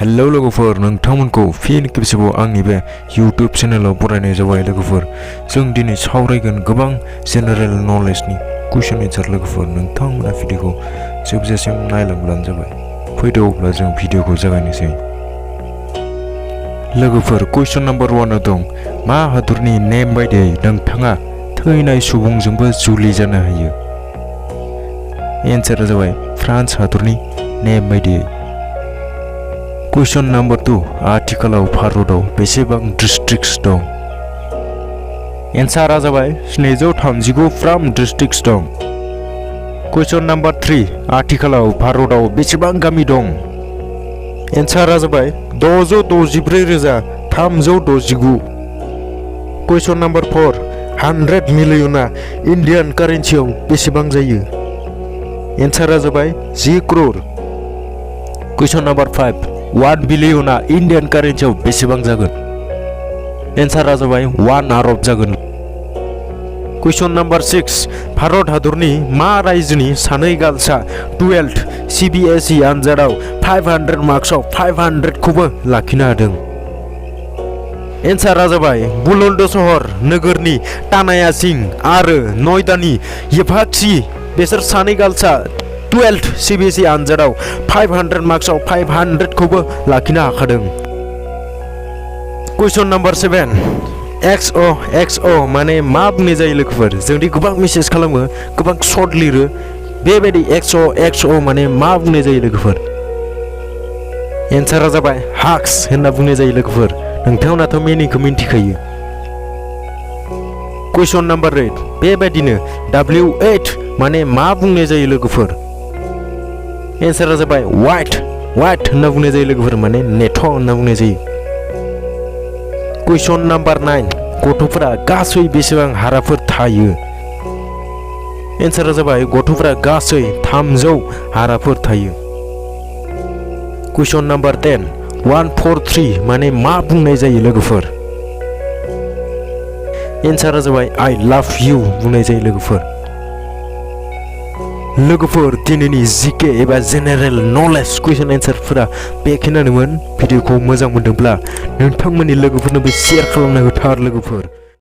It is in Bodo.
हेलो लोगोफोर नोंथांमोनखौ फिन खेबसेबाव आंनि बे यूट्यूब चेनेलाव बरायनाय जाबाय लोगोफोर जों दिनै सावरायगोन गोबां जेनेरेल नलेजनि कुइसन एन्सार लोगोफोर नोंथांमोना भिडियोखौ जोबजासिम नायलांब्लानो जाबाय फैदो अब्ला जों भिडियोखौ जागायनोसै लोगोफोर कुइसन नम्बर 1 दं मा हादरनि नेम बायदियै नोंथाङा थैनाय सुबुंजोंबो जुलि जानो हायो एन्सारा जाबाय फ्रान्स हादरनि नेम बायदियै कुइसन नम्बर 2 आथिखालाव भारताव बेसेबां डिस्ट्रिक्ट्स दं एन्सारा जाबाय 739 फ्राम डिस्ट्रिक्ट्स दं कुइसन नम्बर 3 आथिखालाव भारताव बेसेबां गामि दं एन्सारा जाबाय 664,369 कुइसन नम्बर 4 100 मिलियना इन्डियान कारेन्सियाव बेसेबां जायो एन्सारा जाबाय 10 करोड़ कुइसन नम्बर 5 1 बिलियना इन्डियान कारेन्सियाव बेसेबां जागोन एन्सारा जाबाय 1 अरब जागोन कुइसन नम्बर 6 भारत हादरनि मा रायजोनि सानै गालसा 12th CBSE आनजादाव 500 मार्क्सआव 500 खौबो लाखिनो हादों एन्सारा जाबाय बुलन्दशहर नोगोरनि तानाया सिंह आरो नयदानि येफाक्सी बेसोर सानै गालसा 12th CBSE आनजादाव 500 मार्क्सआव 500 खौबो लाखिनो हाखादों कुइसन नम्बर 7 XOXO माने मा बुंनाय जायो लोगोफोर जोंदि गोबां मेसेज खालामो गोबां शर्ट लिरो बेबायदि XOXO माने मा बुंनाय जायो लोगोफोर एन्सारा जाबाय हाक्स होनना बुंनाय जायो लोगोफोर नोंथांमोनाथ' मिनिंखौ मिन्थिखायो कुइसन नम्बर 8 बेबायदिनो W8 माने मा बुंनाय जायो लोगोफोर एन्सारा जाबाय वाइट होनना बुंनाय जायो लोगोफोर माने नेथ' होनना बुंनाय जायो कुइसन नम्बर 9 गथ'फोरा गासै बेसेबां हाराफोर थायो एन्सारा जाबाय गथ'फोरा गासै 300 हाराफोर थायो कुइसन नम्बर 10 143 माने मा बुंनाय जायो लोगोफोर एन्सारा जाबाय आई लाभ यू बुंनाय जायो लोगोफोर दिनैनि जीके एबा जेनेरेल नलेज कुइसन एन्सारफोरा बेखिनियानोमोन भिडियोखौ मोजां मोनदोंब्ला नोंथांमोननि लोगोफोरनोबो शेयार खालामना होथार लोगोफोर